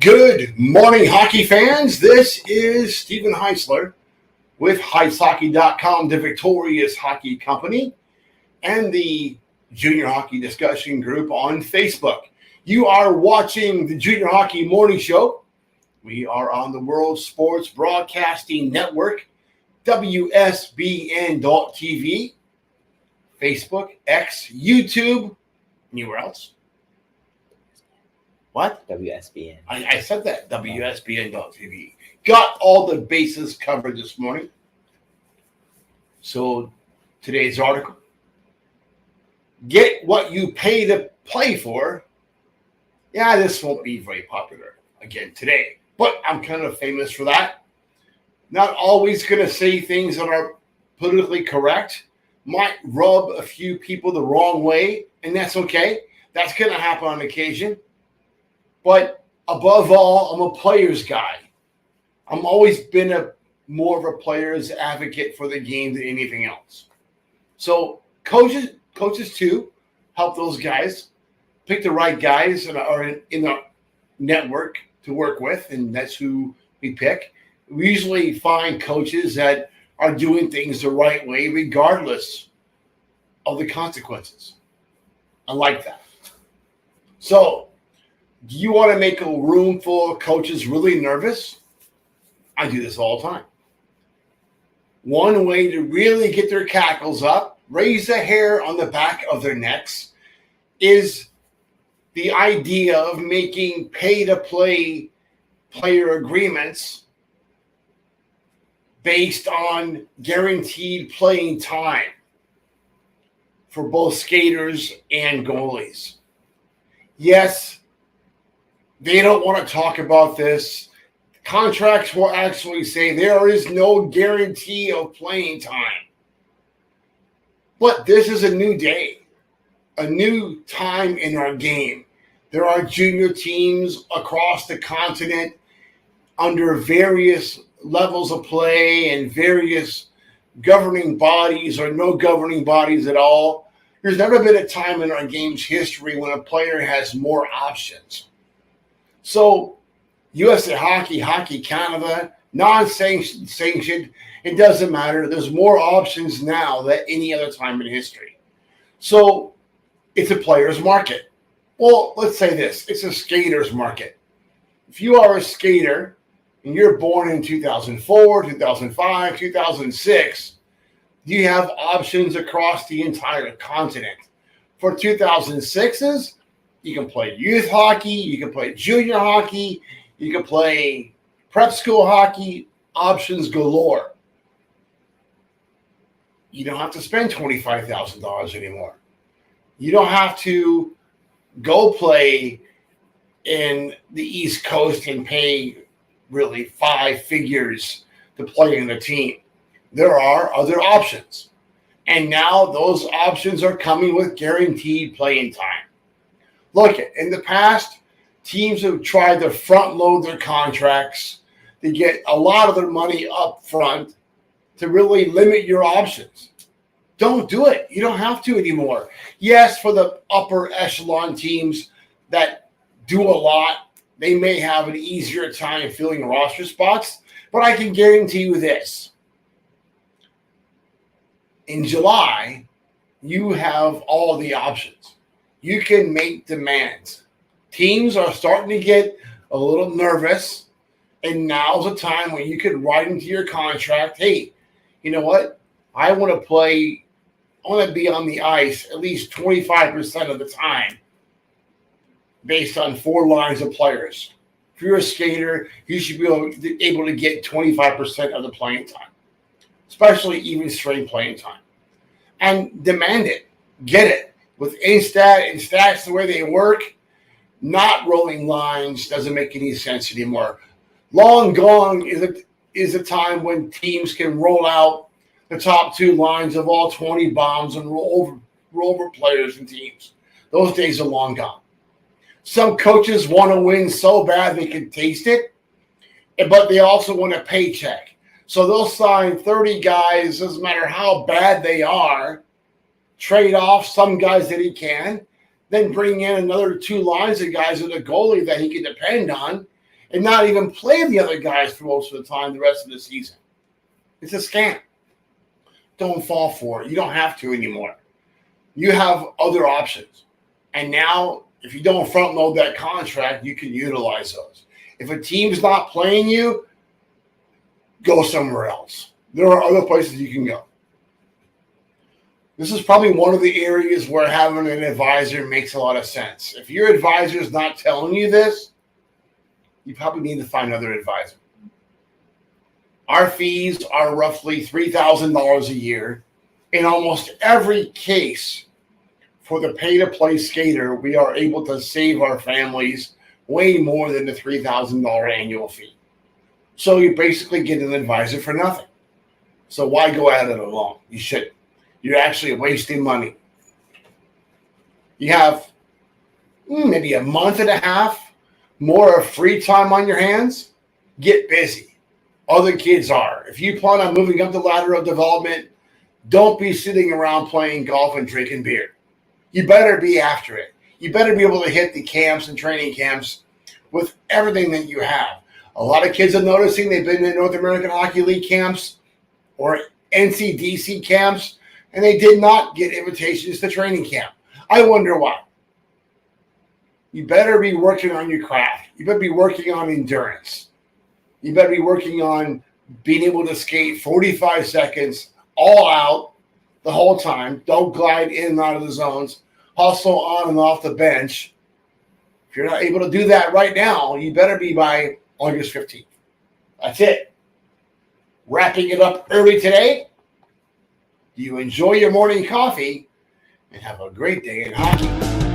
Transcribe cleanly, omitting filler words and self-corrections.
Good morning, hockey fans. This is Stephen Heisler with HeisHockey.com, the Victorious Hockey Company, and the Junior Hockey Discussion Group on Facebook. You are watching the Junior Hockey Morning Show. We are on the World Sports Broadcasting Network, WSBN.TV, Facebook, X, YouTube, anywhere else? What? WSBN. I said that, WSBN.TV. Got all the bases covered this morning. So today's article, get what you pay to play for. Yeah, this won't be very popular again today, but I'm kind of famous for that. Not always going to say things that are politically correct. Might rub a few people the wrong way, and that's okay. That's going to happen on occasion. But above all, I'm a player's guy. I'm always been more of a player's advocate for the game than anything else. So coaches too, help those guys pick the right guys that are in the network to work with, and that's who we pick. We usually find coaches that are doing things the right way, regardless of the consequences. I like that. So, do you want to make a room full of coaches really nervous? I do this all the time. One way to really get their cackles up, raise the hair on the back of their necks, is the idea of making pay-to-play player agreements based on guaranteed playing time for both skaters and goalies. Yes, they don't want to talk about this. Contracts will actually say there is no guarantee of playing time. But this is a new day, a new time in our game. There are junior teams across the continent under various levels of play and various governing bodies or no governing bodies at all. There's never been a time in our game's history when a player has more options. So USA Hockey, Hockey Canada, non-sanctioned, it doesn't matter. There's more options now than any other time in history. So it's a player's market. Well, let's say this. It's a skater's market. If you are a skater and you're born in 2004, 2005, 2006, you have options across the entire continent. For 2006s, you can play youth hockey, you can play junior hockey, you can play prep school hockey, options galore. You don't have to spend $25,000 anymore. You don't have to go play in the East Coast and pay really 5 figures to play in the team. There are other options. And now those options are coming with guaranteed playing time. Look, in the past, teams have tried to front load their contracts to get a lot of their money up front to really limit your options. Don't do it. You don't have to anymore. Yes, for the upper echelon teams that do a lot, they may have an easier time filling roster spots, but I can guarantee you this. In July, you have all the options. You can make demands. Teams are starting to get a little nervous, and now's the time when you could write into your contract, hey, you know what? I want to be on the ice at least 25% of the time based on 4 lines of players. If you're a skater, you should be able to get 25% of the playing time, especially even straight playing time. And demand it. Get it. With Instat and stats the way they work, not rolling lines doesn't make any sense anymore. Long gone is a time when teams can roll out the top 2 lines of all 20 bombs and roll over players and teams. Those days are long gone. Some coaches want to win so bad they can taste it, but they also want a paycheck. So they'll sign 30 guys, doesn't matter how bad they are, trade off some guys that he can, then bring in another 2 lines of guys with a goalie that he can depend on, and not even play the other guys for most of the time the rest of the season. It's a scam. Don't fall for it. You don't have to anymore. You have other options. And now, if you don't front load that contract, you can utilize those. If a team's not playing you, go somewhere else. There are other places you can go. This is probably one of the areas where having an advisor makes a lot of sense. If your advisor is not telling you this, you probably need to find another advisor. Our fees are roughly $3,000 a year. In almost every case, for the pay-to-play skater, we are able to save our families way more than the $3,000 annual fee. So you basically get an advisor for nothing. So why go at it alone? You shouldn't. You're actually wasting money. You have maybe a month and a half more of free time on your hands. Get busy. Other kids are. If you plan on moving up the ladder of development, don't be sitting around playing golf and drinking beer. You better be after it. You better be able to hit the camps and training camps with everything that you have. A lot of kids are noticing they've been in North American Hockey League camps or NCDC camps, and they did not get invitations to training camp. I wonder why. You better be working on your craft. You better be working on endurance. You better be working on being able to skate 45 seconds all out the whole time. Don't glide in and out of the zones. Hustle on and off the bench. If you're not able to do that right now, you better be by August 15th. That's it. Wrapping it up early today. You enjoy your morning coffee and have a great day in hockey.